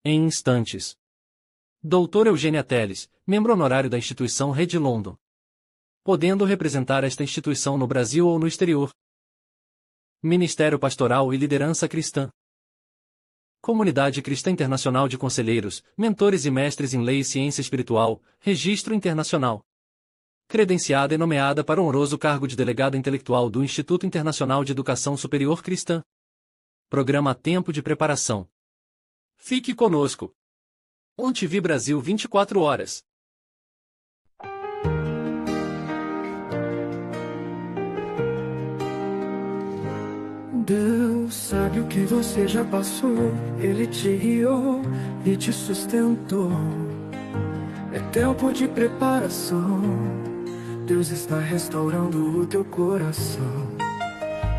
em instantes. Doutora Eugênia Teles, membro honorário da instituição Rede London. Podendo representar esta instituição no Brasil ou no exterior. Ministério Pastoral e Liderança Cristã. Comunidade Cristã Internacional de Conselheiros, Mentores e Mestres em Lei e Ciência Espiritual, Registro Internacional. Credenciada e nomeada para o honroso cargo de delegada intelectual do Instituto Internacional de Educação Superior Cristã. Programa Tempo de Preparação. Fique conosco. ONTV Brasil 24 horas. Deus sabe o que você já passou. Ele te guiou e te sustentou. É tempo de preparação. Deus está restaurando o teu coração.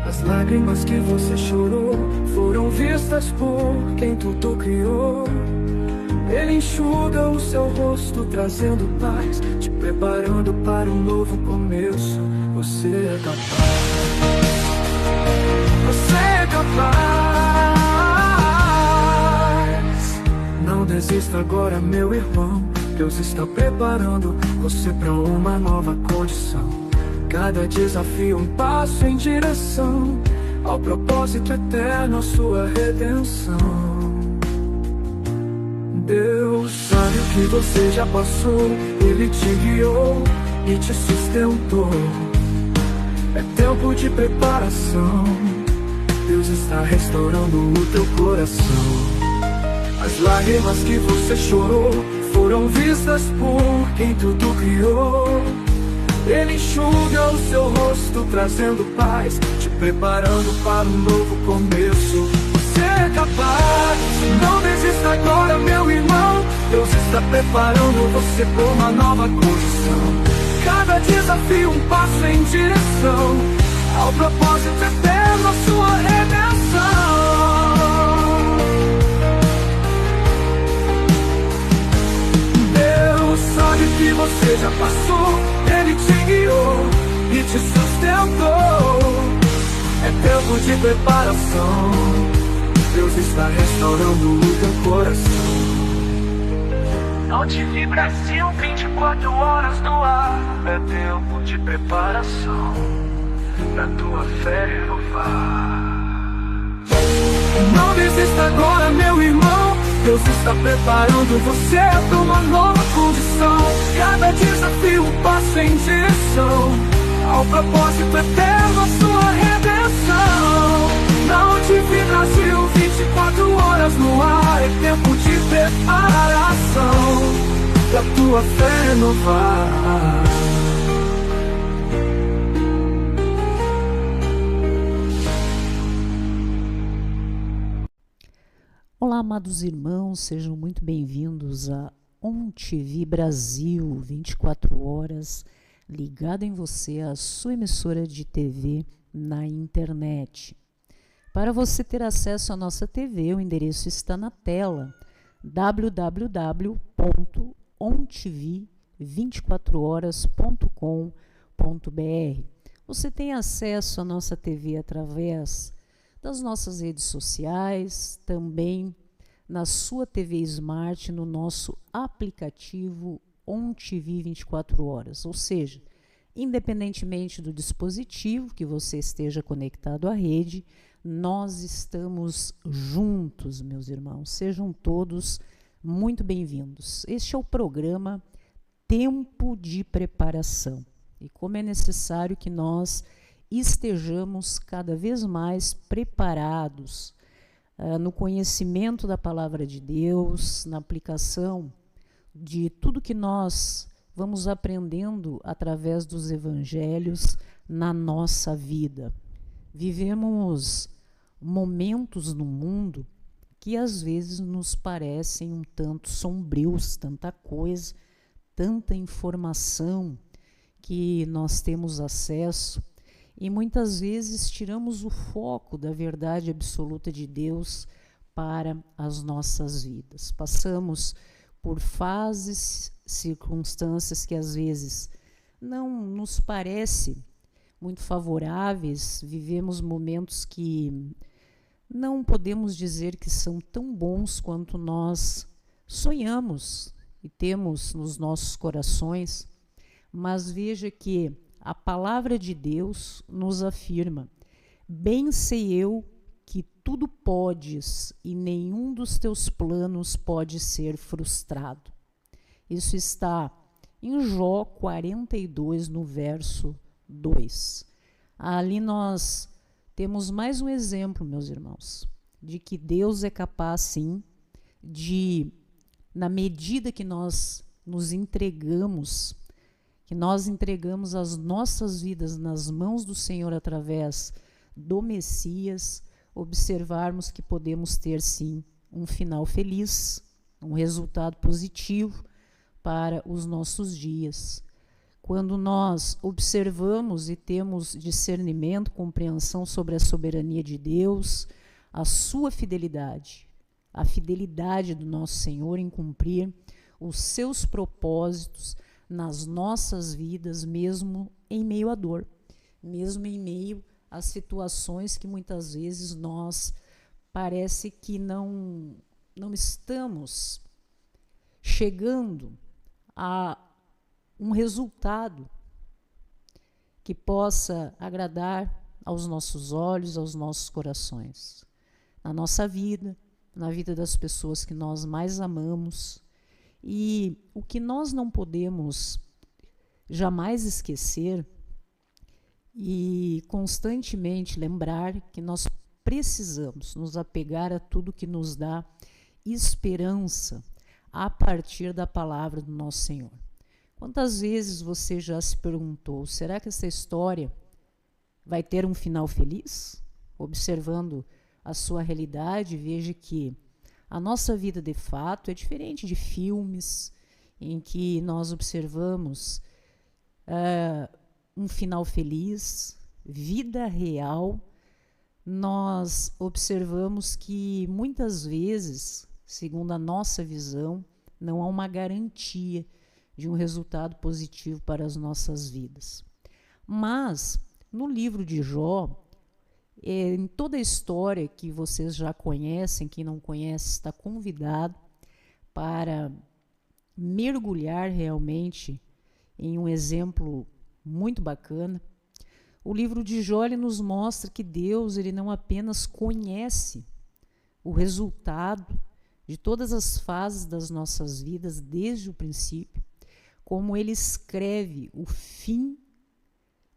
As lágrimas que você chorou foram vistas por quem tudo criou. Ele enxuga o seu rosto, trazendo paz, te preparando para um novo começo. Você é capaz. Você é capaz. Não desista agora, meu irmão. Deus está preparando você para uma nova condição. Cada desafio um passo em direção ao propósito eterno, a sua redenção. Deus sabe o que você já passou. Ele te guiou e te sustentou. É tempo de preparação. Deus está restaurando o teu coração. As lágrimas que você chorou foram vistas por quem tudo criou. Ele enxuga o seu rosto, trazendo paz, te preparando para um novo começo. Você é capaz. Não desista agora, meu irmão. Deus está preparando você para uma nova condição. Cada desafio um passo em direção ao propósito eterno, a sua redenção. Deus sabe o que você já passou. Ele te guiou e te sustentou. É tempo de preparação. Deus está restaurando o teu coração. ONTV Brasil, 24 horas no ar. É tempo de preparação pra tua fé renovar. Não desista agora, meu irmão. Deus está preparando você para uma nova condição. Cada desafio um passo em direção ao propósito eterno, a sua redenção. Na ONTV Brasil, 24 horas no ar. É tempo de preparação pra tua fé renovar. Olá, amados irmãos, sejam muito bem-vindos a ONTV Brasil, 24 horas, ligada em você, a sua emissora de TV na internet. Para você ter acesso à nossa TV, o endereço está na tela, www.ontv24horas.com.br. Você tem acesso à nossa TV através das nossas redes sociais, também na sua TV Smart, no nosso aplicativo ONTV 24 horas, ou seja, independentemente do dispositivo que você esteja conectado à rede, nós estamos juntos, meus irmãos. Sejam todos muito bem-vindos. Este é o programa Tempo de Preparação. E como é necessário que nós estejamos cada vez mais preparados no conhecimento da palavra de Deus, na aplicação de tudo que nós vamos aprendendo através dos evangelhos na nossa vida. Vivemos momentos no mundo que às vezes nos parecem um tanto sombrios, tanta coisa, tanta informação que nós temos acesso, e muitas vezes tiramos o foco da verdade absoluta de Deus para as nossas vidas. Passamos por fases, circunstâncias que às vezes não nos parecem muito favoráveis, vivemos momentos que não podemos dizer que são tão bons quanto nós sonhamos e temos nos nossos corações, mas veja que a palavra de Deus nos afirma: bem sei eu que tudo podes e nenhum dos teus planos pode ser frustrado. Isso está em Jó 42, no verso 2. Ali nós temos mais um exemplo, meus irmãos, de que Deus é capaz, sim, de, na medida que nós nos entregamos, que nós entregamos as nossas vidas nas mãos do Senhor através do Messias, observarmos que podemos ter, sim, um final feliz, um resultado positivo para os nossos dias. Quando nós observamos e temos discernimento, compreensão sobre a soberania de Deus, a sua fidelidade, a fidelidade do nosso Senhor em cumprir os seus propósitos nas nossas vidas, mesmo em meio à dor, mesmo em meio às situações que muitas vezes nós parece que não estamos chegando a um resultado que possa agradar aos nossos olhos, aos nossos corações, na nossa vida, na vida das pessoas que nós mais amamos. E o que nós não podemos jamais esquecer e constantemente lembrar que nós precisamos nos apegar a tudo que nos dá esperança a partir da palavra do nosso Senhor. Quantas vezes você já se perguntou, será que essa história vai ter um final feliz? Observando a sua realidade, veja que a nossa vida de fato é diferente de filmes em que nós observamos um final feliz. Vida real, nós observamos que muitas vezes, segundo a nossa visão, não há uma garantia de um resultado positivo para as nossas vidas. Mas, no livro de Jó, em toda a história que vocês já conhecem, quem não conhece está convidado para mergulhar realmente em um exemplo muito bacana. O livro de Jó ele nos mostra que Deus ele não apenas conhece o resultado de todas as fases das nossas vidas desde o princípio, como ele escreve o fim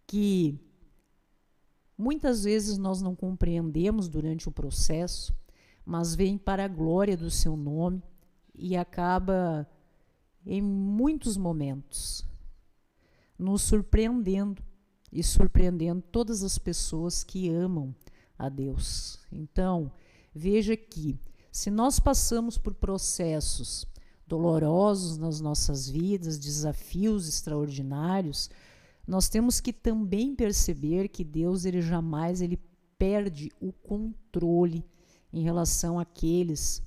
que muitas vezes nós não compreendemos durante o processo, mas vem para a glória do seu nome e acaba em muitos momentos nos surpreendendo e surpreendendo todas as pessoas que amam a Deus. Então, veja que se nós passamos por processos dolorosos nas nossas vidas, desafios extraordinários, nós temos que também perceber que Deus ele jamais perde o controle em relação àqueles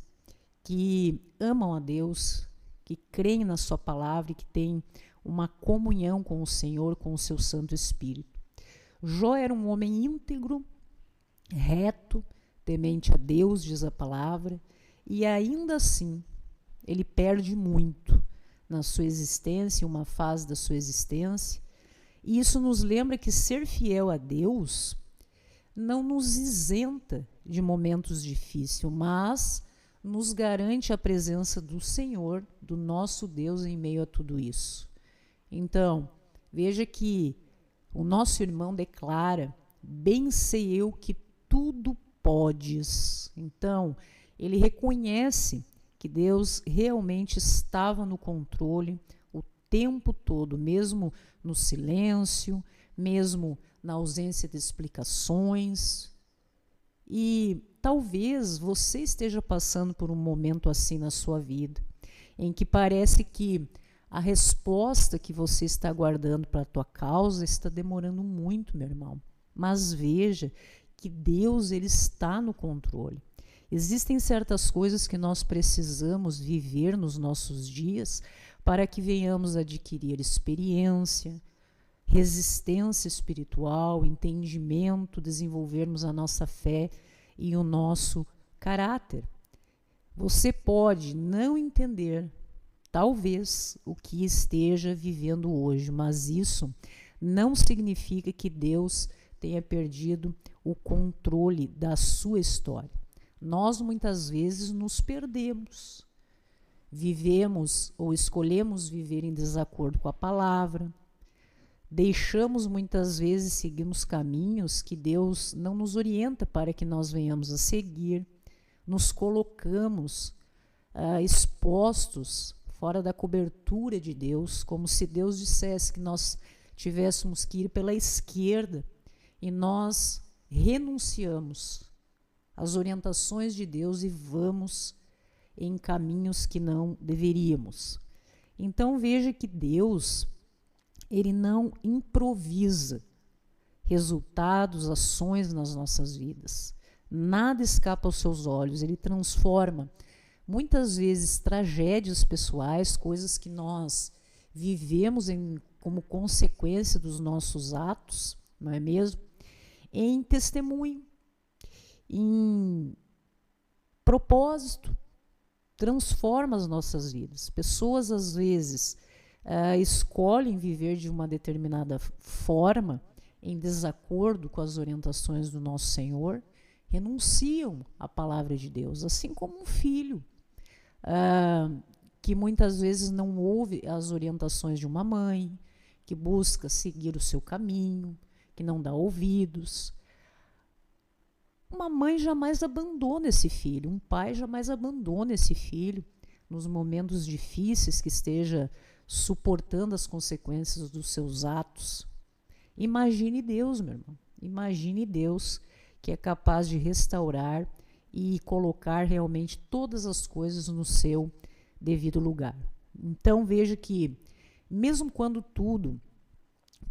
que amam a Deus, que creem na sua palavra e que têm uma comunhão com o Senhor, com o seu Santo Espírito. Jó era um homem íntegro, reto, temente a Deus, diz a palavra, e ainda assim ele perde muito na sua existência, uma fase da sua existência. E isso nos lembra que ser fiel a Deus não nos isenta de momentos difíceis, mas nos garante a presença do Senhor, do nosso Deus, em meio a tudo isso. Então, veja que o nosso irmão declara: bem sei eu que tudo podes. Então, ele reconhece que Deus realmente estava no controle o tempo todo, mesmo no silêncio, mesmo na ausência de explicações. E talvez você esteja passando por um momento assim na sua vida, em que parece que a resposta que você está aguardando para a tua causa está demorando muito, meu irmão. Mas veja que Deus ele está no controle. Existem certas coisas que nós precisamos viver nos nossos dias para que venhamos adquirir experiência, resistência espiritual, entendimento, desenvolvermos a nossa fé e o nosso caráter. Você pode não entender, talvez, o que esteja vivendo hoje, mas isso não significa que Deus tenha perdido o controle da sua história. Nós muitas vezes nos perdemos, vivemos ou escolhemos viver em desacordo com a palavra, deixamos muitas vezes, seguimos caminhos que Deus não nos orienta para que nós venhamos a seguir, nos colocamos expostos fora da cobertura de Deus, como se Deus dissesse que nós tivéssemos que ir pela esquerda, e nós renunciamos às orientações de Deus e vamos em caminhos que não deveríamos. Então veja que Deus, ele não improvisa resultados, ações nas nossas vidas. Nada escapa aos seus olhos, ele transforma muitas vezes tragédias pessoais, coisas que nós vivemos como consequência dos nossos atos, não é mesmo? Em testemunho, em propósito, transforma as nossas vidas. Pessoas às vezes escolhem viver de uma determinada forma, em desacordo com as orientações do nosso Senhor, renunciam à palavra de Deus, assim como um filho que muitas vezes não ouve as orientações de uma mãe, que busca seguir o seu caminho, que não dá ouvidos. Uma mãe jamais abandona esse filho, um pai jamais abandona esse filho nos momentos difíceis que esteja suportando as consequências dos seus atos. Imagine Deus, meu irmão, imagine Deus que é capaz de restaurar e colocar realmente todas as coisas no seu devido lugar. Então veja que mesmo quando tudo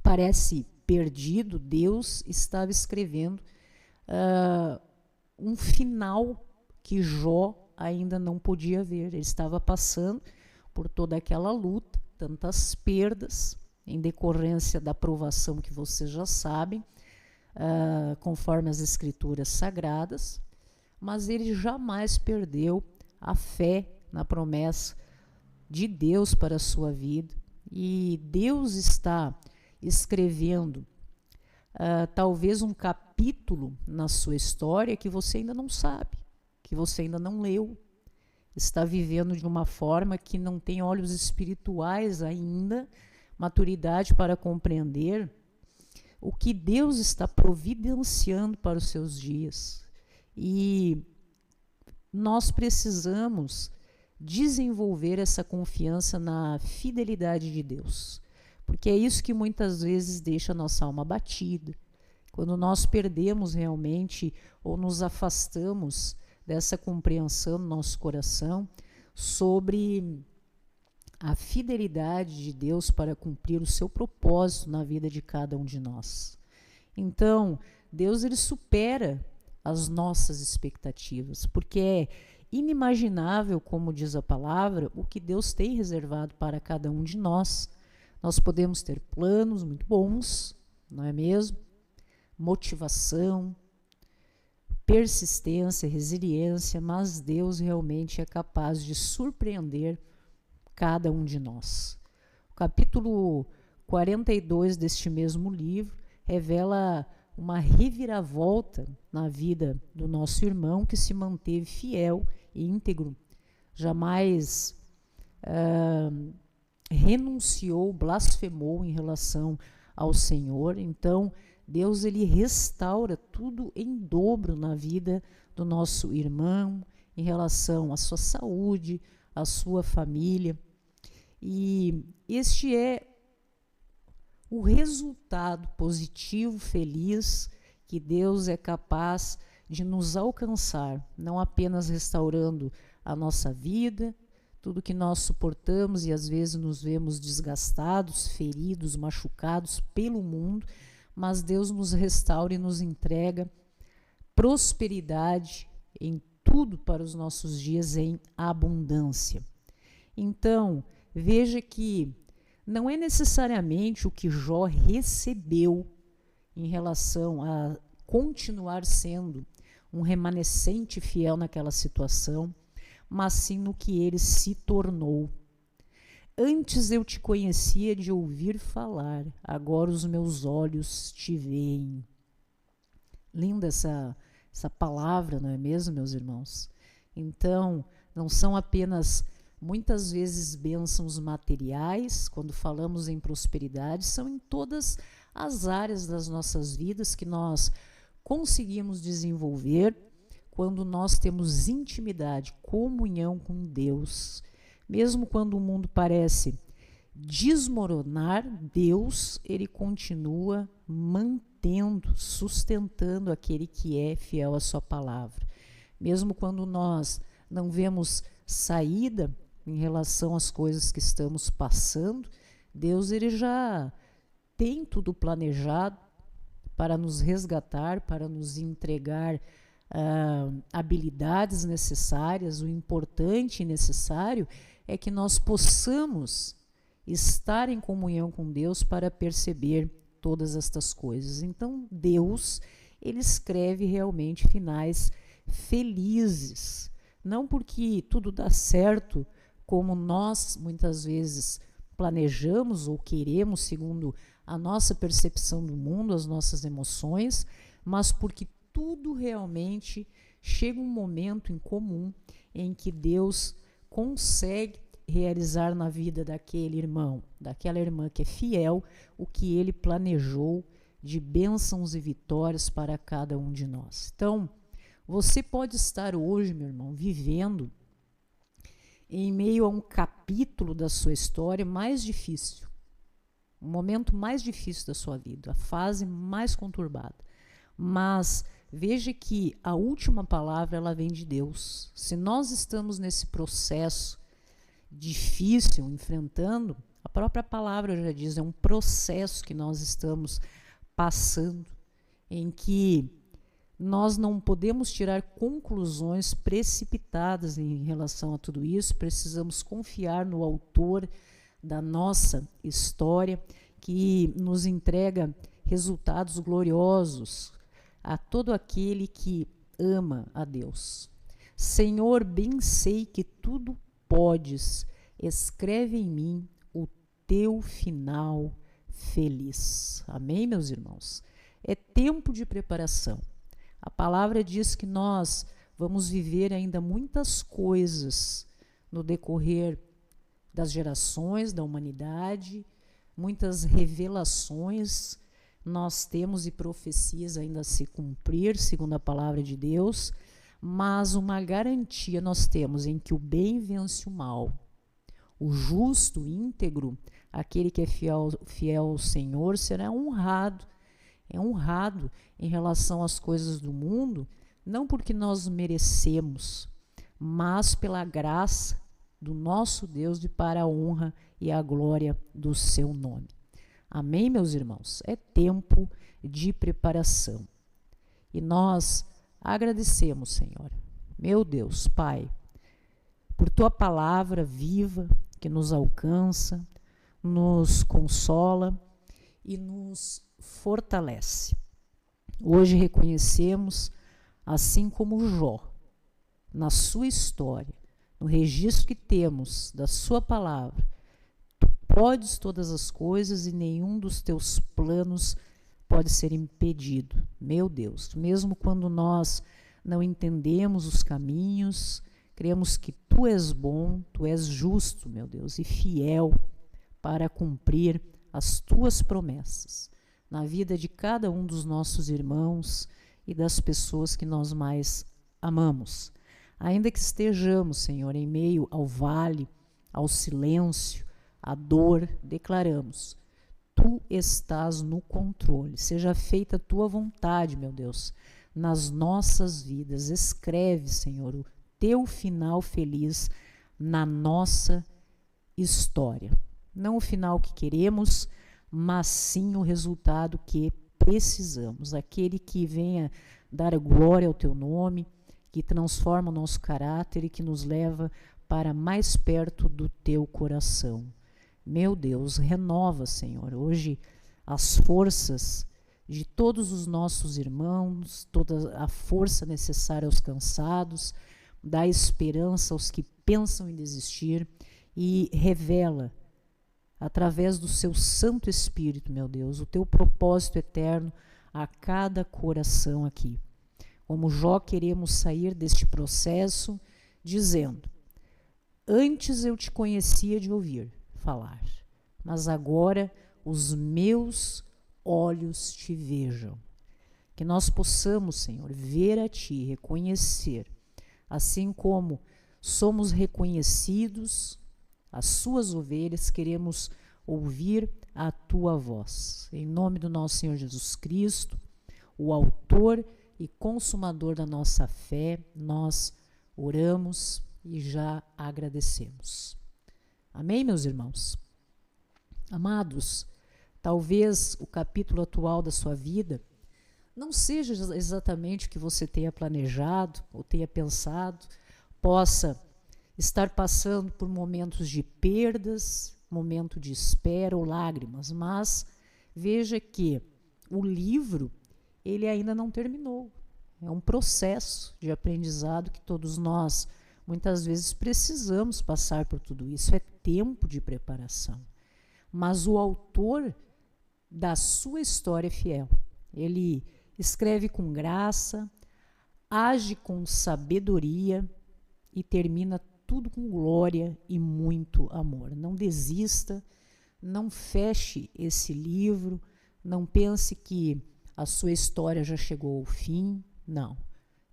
parece perdido, Deus estava escrevendo um final que Jó ainda não podia ver. Ele estava passando por toda aquela luta, tantas perdas, em decorrência da provação que vocês já sabem, conforme as escrituras sagradas, mas ele jamais perdeu a fé na promessa de Deus para a sua vida. E Deus está escrevendo talvez um capítulo na sua história que você ainda não sabe, que você ainda não leu. Está vivendo de uma forma que não tem olhos espirituais ainda, maturidade para compreender o que Deus está providenciando para os seus dias. E nós precisamos desenvolver essa confiança na fidelidade de Deus, porque é isso que muitas vezes deixa a nossa alma abatida. Quando nós perdemos realmente ou nos afastamos dessa compreensão no nosso coração sobre a fidelidade de Deus para cumprir o seu propósito na vida de cada um de nós. Então, Deus ele supera as nossas expectativas, porque é inimaginável, como diz a palavra, o que Deus tem reservado para cada um de nós. Nós podemos ter planos muito bons, não é mesmo? Motivação, persistência, resiliência, mas Deus realmente é capaz de surpreender cada um de nós. O capítulo 42 deste mesmo livro revela uma reviravolta na vida do nosso irmão que se manteve fiel e íntegro, jamais renunciou, blasfemou em relação ao Senhor. Então, Deus ele restaura tudo em dobro na vida do nosso irmão, em relação à sua saúde, à sua família. E este é o resultado positivo, feliz, que Deus é capaz de nos alcançar, não apenas restaurando a nossa vida, tudo que nós suportamos e às vezes nos vemos desgastados, feridos, machucados pelo mundo, mas Deus nos restaura e nos entrega prosperidade em tudo para os nossos dias em abundância. Então, veja que não é necessariamente o que Jó recebeu em relação a continuar sendo um remanescente fiel naquela situação, mas sim no que ele se tornou. Antes eu te conhecia de ouvir falar, agora os meus olhos te veem. Linda essa palavra, não é mesmo, meus irmãos? Então, não são apenas muitas vezes bênçãos materiais, quando falamos em prosperidade, são em todas as áreas das nossas vidas que nós conseguimos desenvolver quando nós temos intimidade, comunhão com Deus. Mesmo quando o mundo parece desmoronar, Deus, ele continua mantendo, sustentando aquele que é fiel à sua palavra. Mesmo quando nós não vemos saída em relação às coisas que estamos passando, Deus, ele já tem tudo planejado para nos resgatar, para nos entregar habilidades necessárias. O importante e necessário é que nós possamos estar em comunhão com Deus para perceber todas estas coisas. Então, Deus, ele escreve realmente finais felizes, não porque tudo dá certo como nós muitas vezes planejamos ou queremos, segundo a nossa percepção do mundo, as nossas emoções, mas porque tudo realmente chega um momento em comum em que Deus consegue realizar na vida daquele irmão, daquela irmã que é fiel, o que ele planejou de bênçãos e vitórias para cada um de nós. Então, você pode estar hoje, meu irmão, vivendo em meio a um capítulo da sua história mais difícil, o momento mais difícil da sua vida, a fase mais conturbada. Mas veja que a última palavra, ela vem de Deus. Se nós estamos nesse processo difícil, enfrentando, a própria palavra já diz, é um processo que nós estamos passando, em que nós não podemos tirar conclusões precipitadas em relação a tudo isso, precisamos confiar no autor da nossa história, que nos entrega resultados gloriosos a todo aquele que ama a Deus. Senhor, bem sei que tudo podes, escreve em mim o teu final feliz. Amém, meus irmãos? É tempo de preparação. A palavra diz que nós vamos viver ainda muitas coisas no decorrer das gerações, da humanidade, muitas revelações nós temos e profecias ainda a se cumprir, segundo a palavra de Deus, mas uma garantia nós temos em que o bem vence o mal. O justo, íntegro, aquele que é fiel ao Senhor, será honrado. É honrado em relação às coisas do mundo, não porque nós merecemos, mas pela graça do nosso Deus e para a honra e a glória do seu nome. Amém, meus irmãos? É tempo de preparação. E nós agradecemos, Senhor, meu Deus, Pai, por tua palavra viva que nos alcança, nos consola e nos fortalece. Hoje reconhecemos, assim como Jó, na sua história, no registro que temos da sua palavra, tu podes todas as coisas e nenhum dos teus planos pode ser impedido. Meu Deus, mesmo quando nós não entendemos os caminhos, cremos que tu és bom, tu és justo, meu Deus, e fiel para cumprir as tuas promessas na vida de cada um dos nossos irmãos e das pessoas que nós mais amamos. Ainda que estejamos, Senhor, em meio ao vale, ao silêncio, à dor, declaramos: tu estás no controle. Seja feita a tua vontade, meu Deus, nas nossas vidas. Escreve, Senhor, o teu final feliz na nossa história. Não o final que queremos, mas sim o resultado que precisamos. Aquele que venha dar glória ao teu nome, que transforma o nosso caráter e que nos leva para mais perto do teu coração. Meu Deus, renova, Senhor, hoje as forças de todos os nossos irmãos, toda a força necessária aos cansados, dá esperança aos que pensam em desistir e revela, através do seu Santo Espírito, meu Deus, o teu propósito eterno a cada coração aqui. Como Jó, queremos sair deste processo dizendo: antes eu te conhecia de ouvir falar, mas agora os meus olhos te vejam. Que nós possamos, Senhor, ver a ti, reconhecer, assim como somos reconhecidos, as suas ovelhas, queremos ouvir a tua voz. Em nome do nosso Senhor Jesus Cristo, o autor e consumador da nossa fé, nós oramos e já agradecemos. Amém, meus irmãos? Amados, talvez o capítulo atual da sua vida não seja exatamente o que você tenha planejado ou tenha pensado, possa estar passando por momentos de perdas, momento de espera ou lágrimas, mas veja que o livro, ele ainda não terminou. É um processo de aprendizado que todos nós, muitas vezes, precisamos passar por tudo isso. É tempo de preparação. Mas o autor da sua história é fiel. Ele escreve com graça, age com sabedoria e termina tudo com glória e muito amor. Não desista, não feche esse livro, não pense que a sua história já chegou ao fim. Não.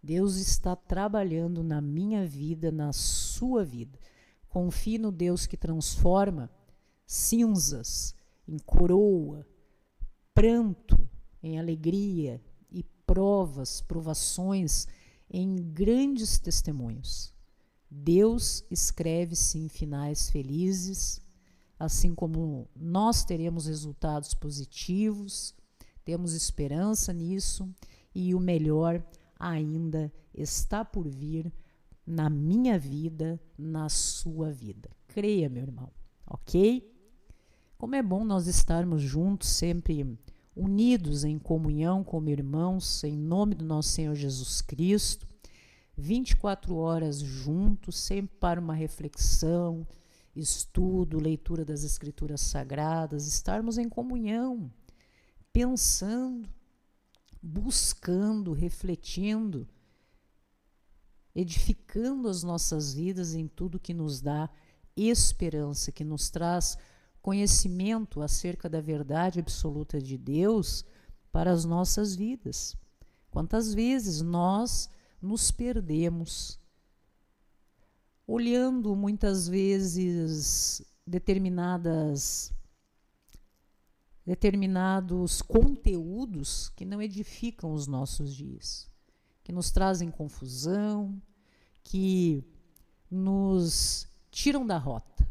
Deus está trabalhando na minha vida, na sua vida. Confie no Deus que transforma cinzas em coroa, pranto em alegria e provações em grandes testemunhos. Deus escreve sim finais felizes, assim como nós teremos resultados positivos, temos esperança nisso e o melhor ainda está por vir na minha vida, na sua vida. Creia, meu irmão, ok? Como é bom nós estarmos juntos, sempre unidos em comunhão como irmãos, em nome do nosso Senhor Jesus Cristo, 24 horas juntos, sempre para uma reflexão, estudo, leitura das Escrituras Sagradas, estarmos em comunhão, pensando, buscando, refletindo, edificando as nossas vidas em tudo que nos dá esperança, que nos traz conhecimento acerca da verdade absoluta de Deus para as nossas vidas. Quantas vezes nós nos perdemos olhando muitas vezes determinados conteúdos que não edificam os nossos dias, que nos trazem confusão, que nos tiram da rota.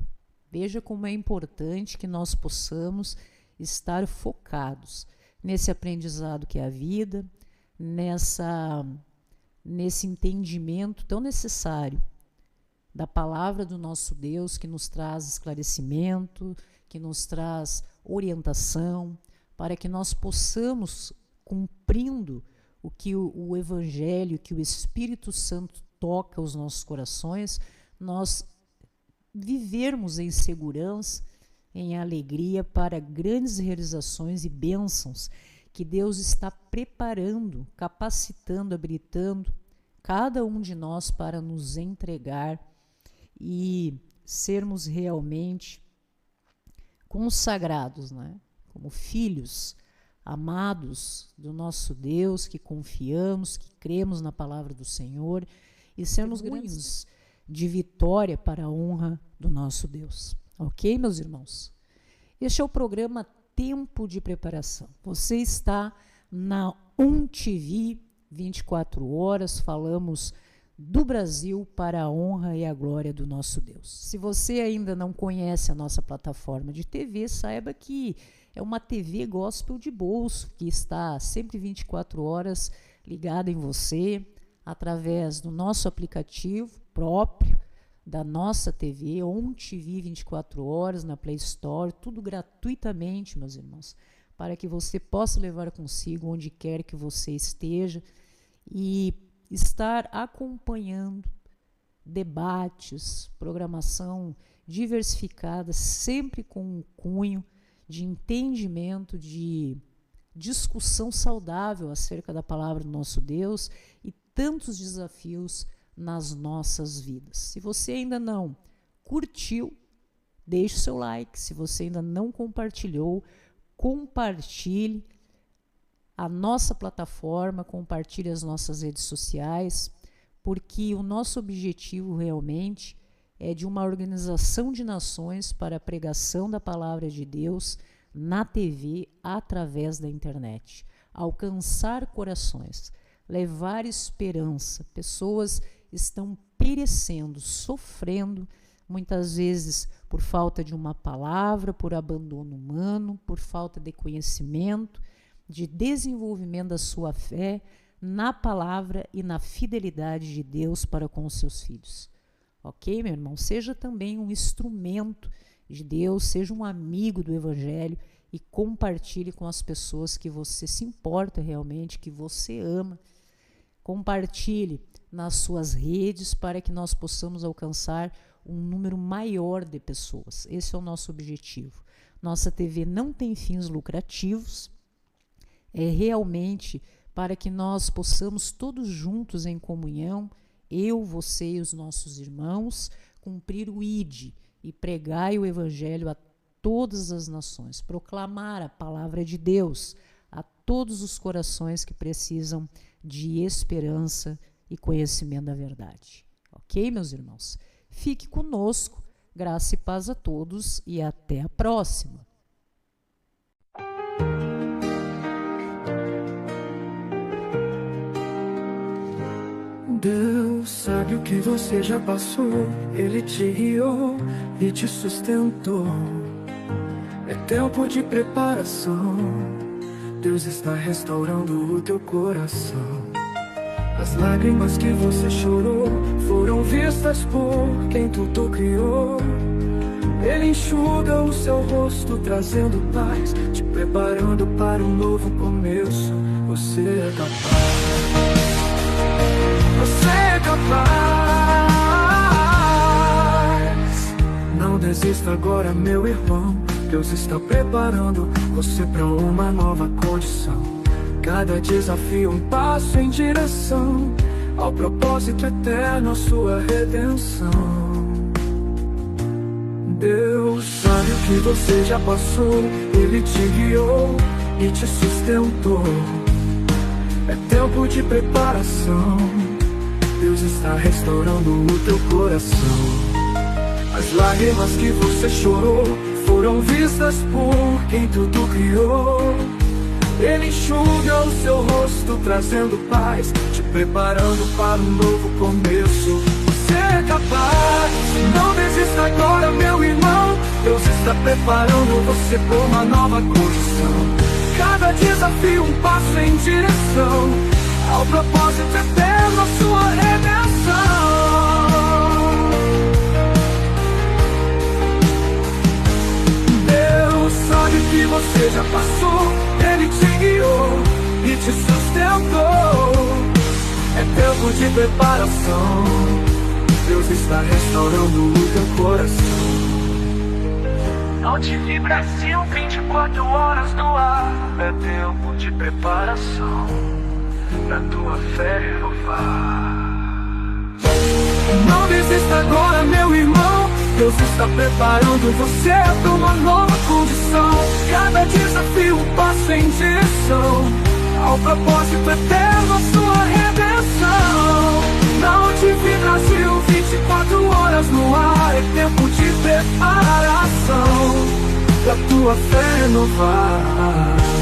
Veja como é importante que nós possamos estar focados nesse aprendizado que é a vida, nesse entendimento tão necessário da palavra do nosso Deus, que nos traz esclarecimento, que nos traz orientação, para que nós possamos, cumprindo o que o Evangelho, que o Espírito Santo toca aos nossos corações, nós vivermos em segurança, em alegria para grandes realizações e bênçãos que Deus está preparando, capacitando, habilitando cada um de nós para nos entregar e sermos realmente consagrados, né? Como filhos amados do nosso Deus, que confiamos, que cremos na palavra do Senhor e sermos grandes de vitória para a honra do nosso Deus. Ok, meus irmãos? Este é o programa Tempo de Preparação. Você está na TV 24 horas, falamos do Brasil para a honra e a glória do nosso Deus. Se você ainda não conhece a nossa plataforma de TV, saiba que é uma TV gospel de bolso, que está sempre 24 horas ligada em você, através do nosso aplicativo próprio, da nossa TV, TV 24 horas, na Play Store, tudo gratuitamente, meus irmãos, para que você possa levar consigo onde quer que você esteja e estar acompanhando debates, programação diversificada, sempre com um cunho de entendimento, de discussão saudável acerca da palavra do nosso Deus e tantos desafios nas nossas vidas. Se você ainda não curtiu, deixe o seu like. Se você ainda não compartilhou, compartilhe a nossa plataforma, compartilhe as nossas redes sociais, porque o nosso objetivo realmente é de uma organização de nações para a pregação da palavra de Deus na TV, através da internet. Alcançar corações, levar esperança. Pessoas estão perecendo, sofrendo, muitas vezes por falta de uma palavra, por abandono humano, por falta de conhecimento, de desenvolvimento da sua fé na palavra e na fidelidade de Deus para com os seus filhos. Ok, meu irmão? Seja também um instrumento de Deus, seja um amigo do Evangelho e compartilhe com as pessoas que você se importa realmente, que você ama. Compartilhe nas suas redes para que nós possamos alcançar um número maior de pessoas. Esse é o nosso objetivo. Nossa TV não tem fins lucrativos, é realmente para que nós possamos todos juntos em comunhão, eu, você e os nossos irmãos, cumprir o ID e pregar o Evangelho a todas as nações, proclamar a palavra de Deus a todos os corações que precisam de esperança e conhecimento da verdade. Ok, meus irmãos? Fique conosco, graça e paz a todos e até a próxima. Deus sabe o que você já passou, Ele te guiou e te sustentou. É tempo de preparação, Deus está restaurando o teu coração. As lágrimas que você chorou foram vistas por quem tudo criou. Ele enxuga o seu rosto, trazendo paz, te preparando para um novo começo. Você é capaz. Você é capaz. Não desista agora, meu irmão. Deus está preparando você para uma nova condição. Cada desafio um passo em direção ao propósito eterno, a sua redenção. Deus sabe o que você já passou, Ele te guiou e te sustentou. É tempo de preparação, Deus está restaurando o teu coração. As lágrimas que você chorou foram vistas por quem tudo criou. Ele enxuga o seu rosto, trazendo paz, te preparando para um novo começo. Você é capaz, não desista agora, meu irmão. Deus está preparando você por uma nova condição. Cada desafio um passo em direção ao propósito eterno, a sua redenção. Deus sabe o que você já passou, Ele te guiou e te sustentou. É tempo de preparação, Deus está restaurando o teu coração. Nautive Brasil, 24 horas no ar. É tempo de preparação pra tua fé renovar. Não desista agora, meu irmão. Deus está preparando você para uma nova condição. Cada desafio um passo em direção ao propósito eterno, a sua redenção. Na TV Brasil, 24 horas no ar. É tempo de preparação pra tua fé renovar.